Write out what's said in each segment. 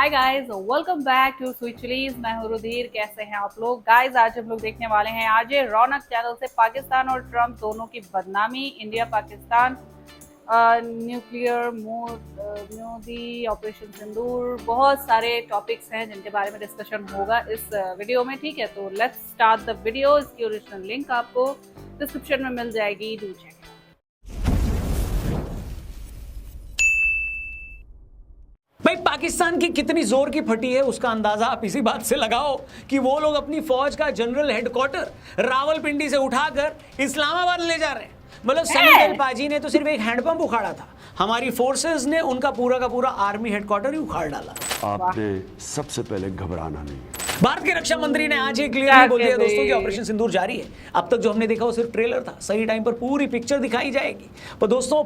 Hi guys, welcome back to sweet chillies. मैं हूं रुधिर। कैसे हैं आप लोग गाइस? आज हम लोग देखने वाले हैं आरजे रौनक चैनल से पाकिस्तान और ट्रम्प दोनों की बदनामी, India Pakistan, nuclear Modi, operation Sindoor. बहुत सारे टॉपिक्स हैं जिनके बारे में डिस्कशन होगा इस वीडियो में। ठीक है, तो लेट्स स्टार्ट द वीडियो। इसकी ओरिजिनल लिंक आपको डिस्क्रिप्शन में मिल जाएगी, डू चेक। भाई पाकिस्तान की कितनी जोर की फटी है उसका अंदाजा आप इसी बात से लगाओ कि वो लोग अपनी फौज का जनरल हेडक्वार्टर रावलपिंडी से उठाकर इस्लामाबाद ले जा रहे हैं। मतलब सलीम पाजी ने तो सिर्फ एक हैंडपंप उखाड़ा था, हमारी फोर्सेस ने उनका पूरा का पूरा आर्मी हेडक्वार्टर ही उखाड़ डाला। आपने सबसे पहले घबराना नहीं है। भारत के रक्षा मंत्री ने आज ये क्लियरली बोल दिया दोस्तों कि ऑपरेशन सिंदूर जारी है। अब तक जो हमने देखा वो सिर्फ ट्रेलर था, सही टाइम पर पूरी पिक्चर दिखाई जाएगी। पर दोस्तों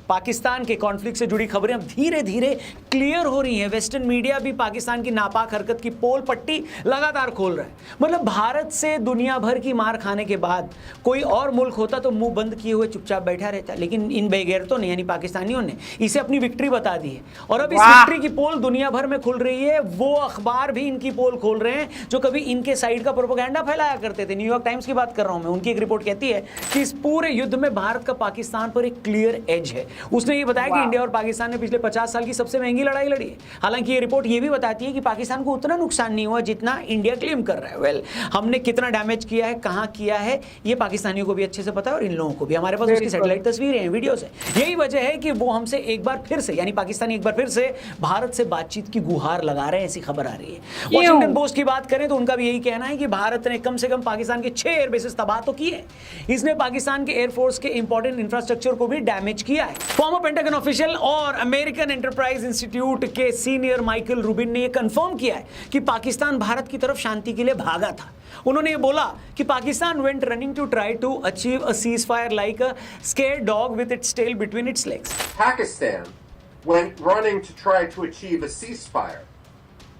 पाकिस्तान के कॉन्फ्लिक्ट से जुड़ी खबरें अब धीरे धीरे क्लियर हो रही हैं। वेस्टर्न मीडिया भी पाकिस्तान की नापाक हरकत की पोल पट्टी लगातार खोल रहा है। मतलब भारत से दुनिया भर की मार खाने के बाद कोई और मुल्क होता तो मुंह बंद किए हुए चुपचाप बैठा रहता, लेकिन इन बेगैरतों ने यानी पाकिस्तानियों ने इसे अपनी विक्ट्री बता दी है। और अब इस विक्ट्री की पोल दुनिया भर में खुल रही है। वो अखबार भी इनकी पोल खोल रहे हैं जो कभी इनके साइड का प्रोपेगेंडा फैलाया करते थे। न्यूयॉर्क टाइम्स की बात कर रहा हूं मैं। उनकी एक रिपोर्ट कहती है कि इस पूरे युद्ध में भारत का पाकिस्तान पर एक क्लियर एज है। उसने ये बताया कि इंडिया और पाकिस्तान ने पिछले 50 साल की सबसे महंगी लड़ाई लड़ी है। हालांकि ये रिपोर्ट ये भी बताती है कि पाकिस्तान को उतना नुकसान नहीं हुआ जितना इंडिया क्लेम कर रहा है। वेल, हमने कितना डैमेज किया है, कहां किया है, ये पाकिस्तानियों को भी अच्छे से पता है और इन लोगों को भी। हमारे पास उसकी सैटेलाइट तस्वीरें हैं, वीडियोस हैं। यही वजह है कि वो हमसे एक बार फिर से यानी पाकिस्तानी एक बार फिर से भारत से बातचीत की गुहार लगा रहे हैं, ऐसी खबर आ रही है। वॉशिंगटन पोस्ट की बात करें तो उनका भी यही कहना है कि भारत ने कम से कम पाकिस्तान के 6 एयरबेसेस तबाह तो किए। इसने पाकिस्तान के एयरफोर्स के इंपॉर्टेंट इंफ्रास्ट्रक्चर को भी डैमेज किया है। फॉर्मर पेंटागन ऑफिशियल और अमेरिकन एंटरप्राइज इंस्टीट्यूट के सीनियर माइकल रूबिन ने यह कंफर्म किया है कि पाकिस्तान भारत की तरफ शांति के लिए भागा था। उन्होंने ये बोला कि Pakistan went running to try to achieve a ceasefire like a scared dog with its tail between its legs. Pakistan went running to try to achieve a ceasefire,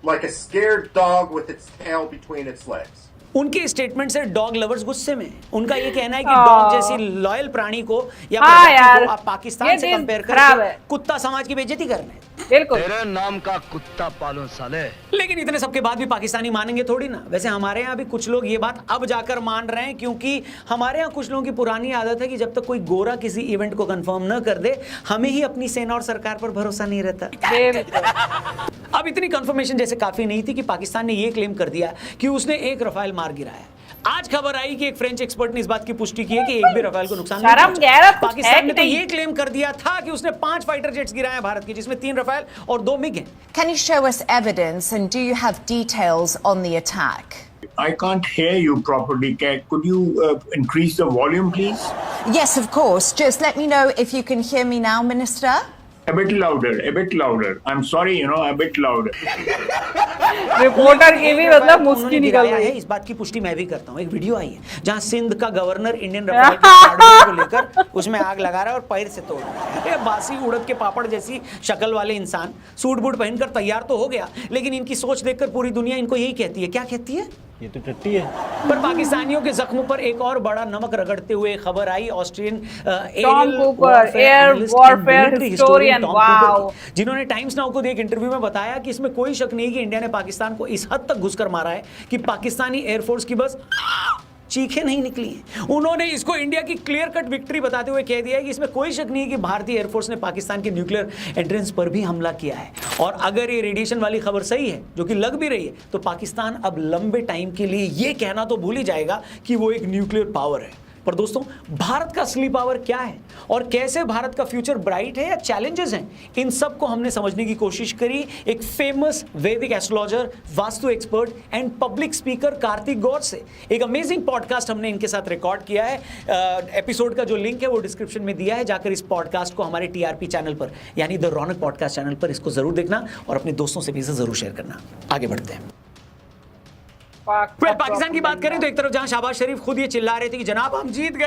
like a scared dog with its tail between its legs. उनके statement से dog lovers गुस्से में। उनका ये कहना है कि dog जैसी लॉयल प्राणी को या यार, को आप पाकिस्तान से कंपेयर करके कुत्ता समाज की बेइज्जती कर रहे हैं। बिल्कुल, तेरे नाम का कुत्ता पालो साले। लेकिन इतने सबके बाद भी पाकिस्तानी मानेंगे थोड़ी ना। वैसे हमारे यहाँ भी कुछ लोग ये बात अब जाकर मान रहे हैं, क्योंकि हमारे यहाँ कुछ लोगों की पुरानी आदत है कि जब तक कोई गोरा किसी इवेंट को कंफर्म न कर दे, हमें ही अपनी सेना और सरकार पर भरोसा नहीं रहता। अब इतनी कंफर्मेशन जैसे काफी नहीं थी कि पाकिस्तान ने यह क्लेम कर दिया कि उसने एक रफाल मार गिराया। आज खबर आई कि एक फ्रेंच एक्सपर्ट ने इस बात की पुष्टि की है कि एक भी रफाल को नुकसान नहीं पहुंचा। पाकिस्तान ने तो ये क्लेम कर दिया था कि उसने 5 फाइटर जेट्स गिराए हैं भारत के, जिसमें 3 रफाल और 2 मिग हैं। Can you show us evidence and do you have details on the attack? I can't hear you properly. Could you increase the volume, please? Yes, of course. Just let me know if you can hear me now, Minister. A bit louder, a bit louder. I'm sorry, a bit louder. Reporter की भी मतलब मुस्की निकल रही है। इस बात की पुष्टि मैं भी करता हूँ। एक वीडियो आई है जहाँ सिंध का गवर्नर इंडियन रफाल को लेकर उसमें आग लगा रहा है और पैर से तोड़ रहा है। बासी उड़द के पापड़ जैसी शक्ल वाले इंसान सूट बूट पहनकर तैयार तो हो गया, लेकिन इनकी सोच देखकर पूरी दुनिया इनको यही कहती है। क्या कहती है? ये तो टट्टी है। पर पाकिस्तानियों के जख्मों पर एक और बड़ा नमक रगड़ते हुए खबर आई Austrian Tom Cooper, air warfare historian, wow, जिन्होंने टाइम्स नाउ को एक इंटरव्यू में बताया कि इसमें कोई शक नहीं कि इंडिया ने पाकिस्तान को इस हद तक घुसकर मारा है कि पाकिस्तानी एयरफोर्स की बस चीखें नहीं निकली हैं। उन्होंने इसको इंडिया की क्लियर कट विक्ट्री बताते हुए कह दिया है कि इसमें कोई शक नहीं है कि भारतीय एयरफोर्स ने पाकिस्तान के न्यूक्लियर एंट्रेंस पर भी हमला किया है। और अगर ये रेडिएशन वाली खबर सही है, जो कि लग भी रही है, तो पाकिस्तान अब लंबे टाइम के लिए ये कहना तो भूल ही जाएगा कि वो एक न्यूक्लियर पावर है। पर दोस्तों, भारत का असली पावर क्या है और कैसे भारत का फ्यूचर ब्राइट है या चैलेंजेस हैं, इन सब को हमने समझने की कोशिश करी एक फेमस वैदिक astrologer, vastu expert and public speaker Kartik Gaur से। एक अमेजिंग पॉडकास्ट हमने इनके साथ रिकॉर्ड किया है। एपिसोड का जो लिंक है वो डिस्क्रिप्शन में दिया है। जाकर इस पॉडकास्ट को हमारे टीआरपी चैनल पर यानी द रौनक पॉडकास्ट चैनल पर इसको जरूर देखना और अपने दोस्तों से भी इसे जरूर शेयर करना। आगे बढ़ते हैं। पाकिस्तान की बात करें तो एक तरफ जहां शहबाज शरीफ खुद ये चिल्ला रहे थे कि जनाब हम जीत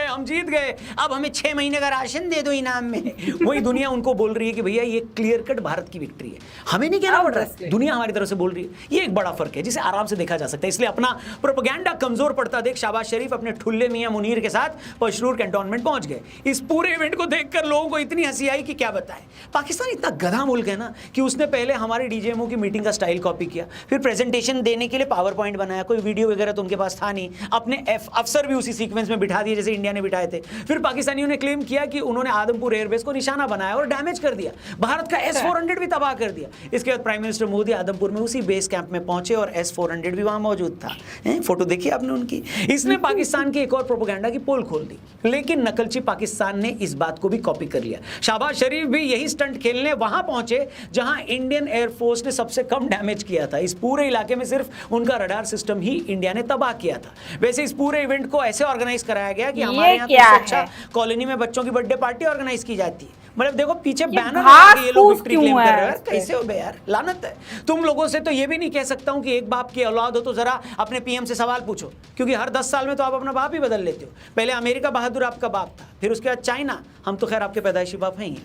गए, अब हमें 6 महीने का राशन दे दो इनाम में, वही दुनिया उनको बोल रही है कि भैया ये क्लियर कट भारत की विक्ट्री है, हमें नहीं कहना पड़ रहा है, दुनिया हमारी तरफ से बोल रही है। ये एक बड़ा फर्क है जिसे आराम से देखा जा सकता है। इसलिए अपना प्रोपेगेंडा कमजोर पड़ता देख शहबाज शरीफ अपने ठुल्ले मियां मुनीर के साथ पशरूर कैंटोनमेंट पहुंच गए। इस पूरे इवेंट को देखकर लोगों को इतनी हंसी आई कि क्या बताएं। पाकिस्तान इतना गधा मुल्क है ना कि उसने पहले हमारी डीजेएमओ की मीटिंग का स्टाइल कॉपी किया, फिर प्रेजेंटेशन देने के लिए पावर पॉइंट बनाया, कोई वीडियो वगैरह तो उनके पास था नहीं, अपने अफसर भी उसी सीक्वेंस में बिठा दिए जैसे इंडिया ने बिठाए थे। फिर पाकिस्तानियों ने क्लेम किया कि उन्होंने आदमपुर एयरबेस को निशाना बनाया और डैमेज कर दिया, भारत का S-400 भी तबाह कर दिया। इसके बाद प्राइम मिनिस्टर मोदी आदमपुर में उसी बेस कैंप में पहुंचे और S-400 भी वहां मौजूद था। फोटो देखी आपने उनकी। इसने पाकिस्तान की एक और प्रोपेगेंडा की पोल खोल दी, लेकिन नकलची पाकिस्तान ने इस बात को भी कॉपी कर लिया। शहबाज शरीफ भी यही स्टंट खेलने वहां पहुंचे जहां इंडियन एयरफोर्स ने सबसे कम डैमेज किया था। इस पूरे इलाके में सिर्फ उनका रडार सिस्टम ही इंडिया ने तबाह किया था। वैसे इस पूरे इवेंट को ऐसे ऑर्गेनाइज कराया गया कि हमारे यहाँ तो अच्छा कॉलोनी में बच्चों की बर्थडे पार्टी ऑर्गेनाइज की जाती है। मतलब देखो पीछे बैनर लगा के ये लोग विक्ट्री क्लेम कर रहे हैं। कैसे हो बे यार, लानत है। तुम लोगों से तो ये भी नहीं कह सकता हूं कि एक बाप की औलाद हो तो जरा अपने पीएम से सवाल पूछो, क्योंकि हर 10 साल में तो आप अपना बाप ही बदल लेते हो। पहले अमेरिका बहादुर आपका बाप था, फिर उसके बाद चाइना, हम तो खैर आपके पैदाइशी बाप हैं ही।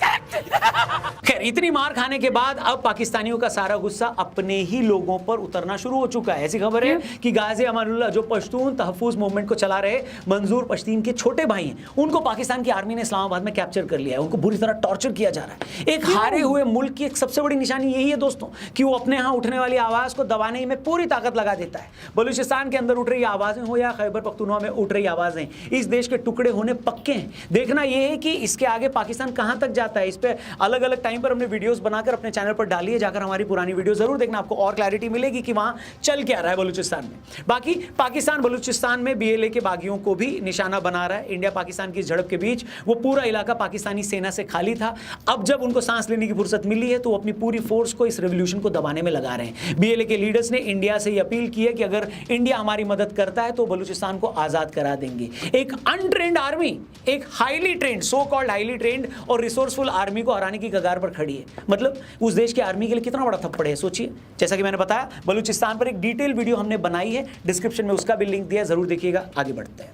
खैर इतनी मार खाने के बाद अब पाकिस्तानियों का सारा गुस्सा अपने ही लोगों पर उतरना शुरू हो चुका है। ऐसी खबर है कि गाजी अमानुल्लाह जो पश्तून तहफूज मूवमेंट को चला रहे मंजूर पश्तीन के छोटे भाई हैं, उनको पाकिस्तान की आर्मी ने इस्लामाबाद में कैप्चर कर लिया है। उनको बुरी तरह टॉर्चर किया जा रहा है। एक हारे हुए मुल्क की एक सबसे बड़ी निशानी यही है दोस्तों कि वो अपने यहाँ उठने वाली आवाज को दबाने में पूरी ताकत लगा देता है। बलूचिस्तान के अंदर उठ रही आवाजें हो या खैबर पख्तूनख्वा में उठ रही आवाजें, इस देश के टुकड़े होने पक्के हैं। देखना यह है कि इसके आगे पाकिस्तान कहां तक जाता है। इस पे अलग अलग टाइम पर हमने वीडियोस बनाकर अपने चैनल पर डाली है, जाकर हमारी पुरानी वीडियो जरूर देखना, आपको और क्लैरिटी मिलेगी कि वहां चल क्या रहा है बलूचिस्तान में। बाकी पाकिस्तान बलूचिस्तान में BLA के बागियों को भी निशाना बना रहा है। इंडिया पाकिस्तान की झड़प के बीच वो पूरा इलाका पाकिस्तानी सेना से खाली था। अब जब उनको सांस लेने की फुर्सत मिली है तो वो अपनी पूरी फोर्स को इस रेवोल्यूशन को दबाने में लगा रहे हैं। BLA के लीडर्स ने इंडिया से अपील की है कि अगर इंडिया हमारी मदद करता है तो बलूचिस्तान को आजाद करा देंगे। एक अनट्रेंड आर्मी एक highly trend, so called highly trend और रिसोर्सफुल आर्मी को हराने की कगार पर खड़ी है। मतलब उस देश की आर्मी के लिए कितना बड़ा थप्पड़ है सोचिए। जैसा कि मैंने बताया बलूचिस्तान पर एक डिटेल वीडियो हमने बनाई है, डिस्क्रिप्शन में उसका भी लिंक दिया है, जरूर देखिएगा। आगे बढ़ते हैं।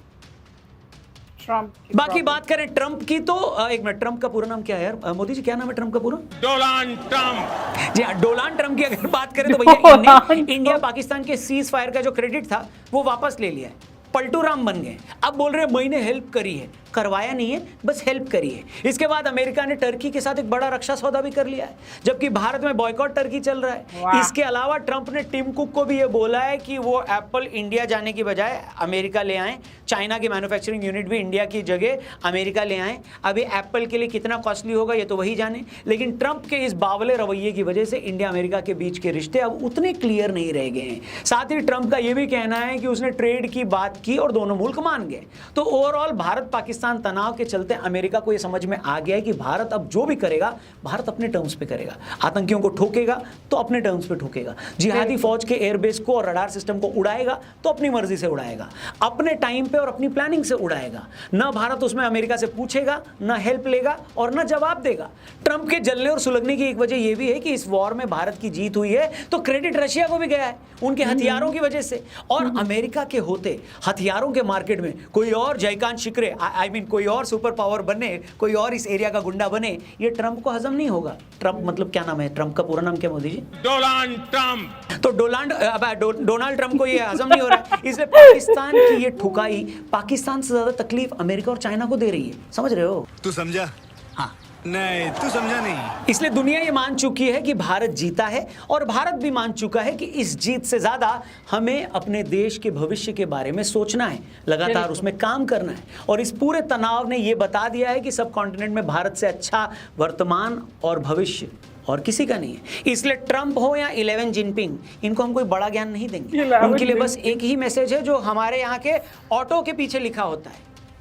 बाकी बात करें ट्रंप की तो एक मिनट, ट्रंप का पूरा नाम क्या है यार मोदी जी, क्या नाम है ट्रंप का पूरा? Donald Trump. जी हाँ, डोनाल्ड ट्रंप की अगर बात करें तो भैया इंडिया पाकिस्तान के सीज फायर का जो क्रेडिट था वो वापस ले लिया है, पलटू राम बन गए। अब बोल रहे हैं मैंने हेल्प करी है, करवाया नहीं है, बस हेल्प करी है। इसके बाद अमेरिका ने टर्की के साथ एक बड़ा रक्षा सौदा भी कर लिया है, जबकि भारत में बॉयकॉट टर्की चल रहा है। इसके अलावा ट्रंप ने टिम कुक को भी ये बोला है कि वो एप्पल इंडिया जाने की बजाय अमेरिका ले आए, चाइना की मैन्युफैक्चरिंग यूनिट भी इंडिया की जगह अमेरिका ले आए। अभी एप्पल के लिए कितना कॉस्टली होगा ये तो वही जाने, लेकिन ट्रंप के इस बावले रवैये की वजह से इंडिया अमेरिका के बीच के रिश्ते अब उतने क्लियर नहीं रह गए हैं। साथ ही ट्रंप का यह भी कहना है कि उसने ट्रेड की बात की और दोनों मुल्क मान गए। तो ओवरऑल भारत पाकिस्तान तनाव के चलते अमेरिका को यह समझ में आ गया है कि भारत अब जो भी करेगा भारत अपने टर्म्स पे करेगा। आतंकियों को ठोकेगा तो अपने टर्म्स पे ठोकेगा, जिहादी फौज के एयरबेस को और रडार सिस्टम को उड़ाएगा तो अपनी मर्जी से उड़ाएगा, अपने टाइम पे और अपनी प्लानिंग से उड़ाएगा। ना भारत उसमें अमेरिका से पूछेगा, ना हेल्प लेगा और ना जवाब देगा। ट्रंप के जलने और सुलगने की एक वजह यह भी है कि इस वॉर में भारत की जीत हुई है तो क्रेडिट रशिया को भी गया है उनके हथियारों की वजह से। और अमेरिका के होते हथियारों के मार्केट में कोई और जयकांत शिकरे आई मीन कोई और सुपर पावर बने, कोई और इस एरिया का गुंडा बने, ये ट्रंप को हजम नहीं होगा। ट्रंप मतलब क्या नाम है ट्रंप का पूरा नाम क्या मोदी जी? Donald Trump. तो डोनाल्ड ट्रंप को ये हजम नहीं हो रहा है, इसलिए पाकिस्तान की ये ठुकाई पाकिस्तान से ज्यादा तकलीफ अमेरिका और चाइना को दे रही है। समझ रहे हो? तू समझा? हाँ नहीं तू समझा नहीं। इसलिए दुनिया ये मान चुकी है कि भारत जीता है और भारत भी मान चुका है कि इस जीत से ज्यादा हमें अपने देश के भविष्य के बारे में सोचना है, लगातार उसमें काम करना है। और इस पूरे तनाव ने यह बता दिया है कि सब कॉन्टिनेंट में भारत से अच्छा वर्तमान और भविष्य और किसी का नहीं है। इसलिए ट्रंप हो या 11 जिनपिंग, इनको हम कोई बड़ा ज्ञान नहीं देंगे। उनके लिए बस एक ही मैसेज है जो हमारे यहाँ के ऑटो के पीछे लिखा होता है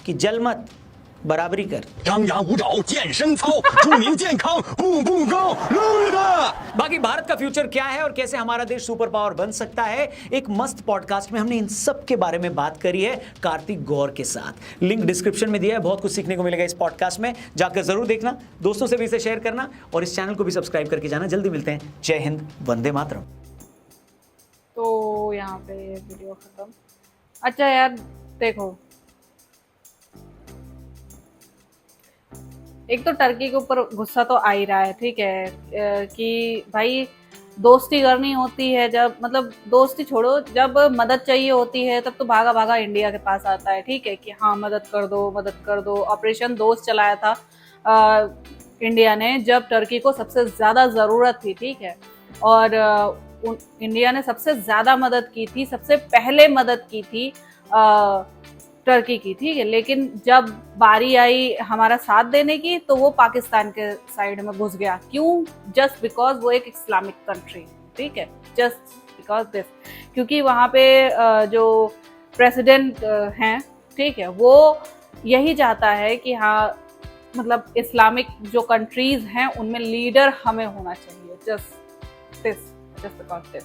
कि जल मत, बराबरी कर। बाकी भारत का फ्यूचर क्या है और कैसे हमारा देश सुपर पावर बन सकता है, एक मस्त पॉडकास्ट में हमने इन सब के बारे में बात करी है कार्तिक गौर के साथ। लिंक डिस्क्रिप्शन में दिया है, बहुत कुछ सीखने को मिलेगा इस पॉडकास्ट में, जाकर जरूर देखना, दोस्तों से भी इसे शेयर करना और इस चैनल को भी सब्सक्राइब करके जाना। जल्दी मिलते हैं। जय हिंद, वंदे मातरम। तो यहाँ पे वीडियो खत्म। अच्छा यार देखो, एक तो टर्की के ऊपर गुस्सा तो आ ही रहा है, ठीक है, कि भाई दोस्ती करनी होती है जब, मतलब दोस्ती छोड़ो, जब मदद चाहिए होती है तब तो भागा भागा इंडिया के पास आता है, ठीक है, कि हाँ मदद कर दो मदद कर दो। ऑपरेशन दोस्त चलाया था इंडिया ने जब टर्की को सबसे ज़्यादा ज़रूरत थी, ठीक है, और इंडिया ने सबसे ज़्यादा मदद की थी, सबसे पहले मदद की थी टर्की की, ठीक है, लेकिन जब बारी आई हमारा साथ देने की तो वो पाकिस्तान के साइड में घुस गया। क्यों? जस्ट बिकॉज वो एक इस्लामिक कंट्री, ठीक है, जस्ट बिकॉज दिस, क्योंकि वहाँ पे जो प्रेसिडेंट हैं, ठीक है, वो यही चाहता है कि हाँ मतलब इस्लामिक जो कंट्रीज हैं उनमें लीडर हमें होना चाहिए, जस्ट बिकॉज दिस।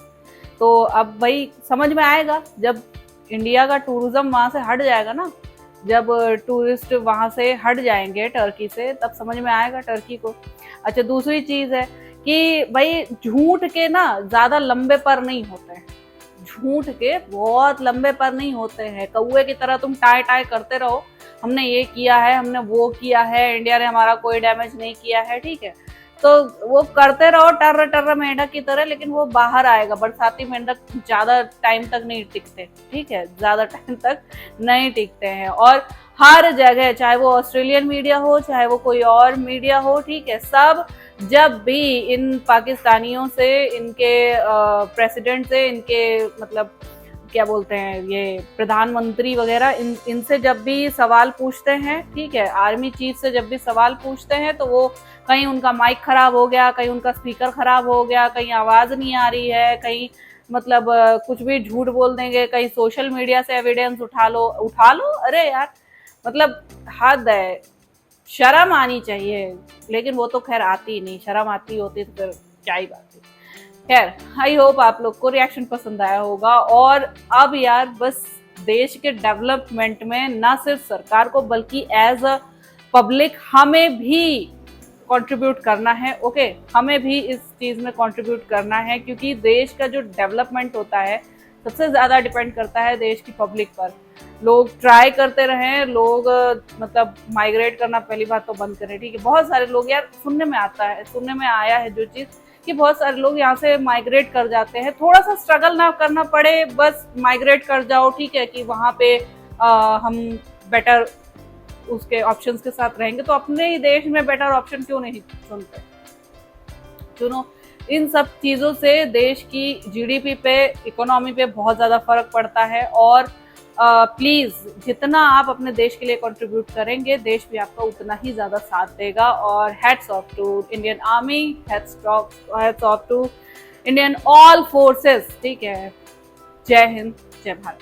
तो अब भाई समझ में आएगा जब इंडिया का टूरिज्म वहाँ से हट जाएगा ना, जब टूरिस्ट वहाँ से हट जाएंगे टर्की से, तब समझ में आएगा टर्की को। अच्छा दूसरी चीज़ है कि भाई झूठ के ना ज़्यादा लंबे पर नहीं होते हैं, झूठ के बहुत लंबे पर नहीं होते हैं। कौवे की तरह तुम टाई टाई करते रहो, हमने ये किया है, हमने वो किया है, इंडिया ने हमारा कोई डैमेज नहीं किया है, ठीक है, तो वो करते रहो टर्र टर्र मेंढक की तरह, लेकिन वो बाहर आएगा। बरसाती मेंढक ज्यादा टाइम तक नहीं टिकते, ठीक है, ज्यादा टाइम तक नहीं टिकते हैं। और हर जगह, चाहे वो ऑस्ट्रेलियन मीडिया हो, चाहे वो कोई और मीडिया हो, ठीक है, सब जब भी इन पाकिस्तानियों से, इनके प्रेसिडेंट से, इनके मतलब क्या बोलते हैं ये प्रधानमंत्री वगैरह, इनसे जब भी सवाल पूछते हैं, ठीक है, आर्मी चीफ से जब भी सवाल पूछते हैं, तो वो कहीं उनका माइक खराब हो गया, कहीं उनका स्पीकर खराब हो गया, कहीं आवाज़ नहीं आ रही है, कहीं मतलब कुछ भी झूठ बोल देंगे, कहीं सोशल मीडिया से एविडेंस उठा लो। अरे यार मतलब हद है, शर्म आनी चाहिए, लेकिन वो तो खैर आती ही नहीं। शर्म आती होती तो फिर क्या ही बात है। खैर आई होप आप लोग को रिएक्शन पसंद आया होगा। और अब यार बस देश के डेवलपमेंट में ना सिर्फ सरकार को बल्कि एज अ पब्लिक हमें भी कंट्रीब्यूट करना है। ओके, हमें भी इस चीज़ में कंट्रीब्यूट करना है, क्योंकि देश का जो डेवलपमेंट होता है सबसे ज़्यादा डिपेंड करता है देश की पब्लिक पर। लोग ट्राई करते रहें, लोग मतलब माइग्रेट करना पहली बात तो बंद करें, ठीक है। बहुत सारे लोग यार सुनने में आया है जो चीज़ कि बहुत सारे लोग यहाँ से माइग्रेट कर जाते हैं, थोड़ा सा स्ट्रगल ना करना पड़े, बस माइग्रेट कर जाओ, ठीक है, कि वहाँ पे हम बेटर उसके ऑप्शंस के साथ रहेंगे। तो अपने ही देश में बेटर ऑप्शन क्यों नहीं चुनते? चुनो। इन सब चीज़ों से देश की जीडीपी पे, इकोनॉमी पे बहुत ज़्यादा फर्क पड़ता है। और प्लीज़ जितना आप अपने देश के लिए कंट्रीब्यूट करेंगे, देश भी आपका उतना ही ज़्यादा साथ देगा। और hats off to Indian army, hats off to Indian all forces, ठीक है। जय हिंद, जय भारत।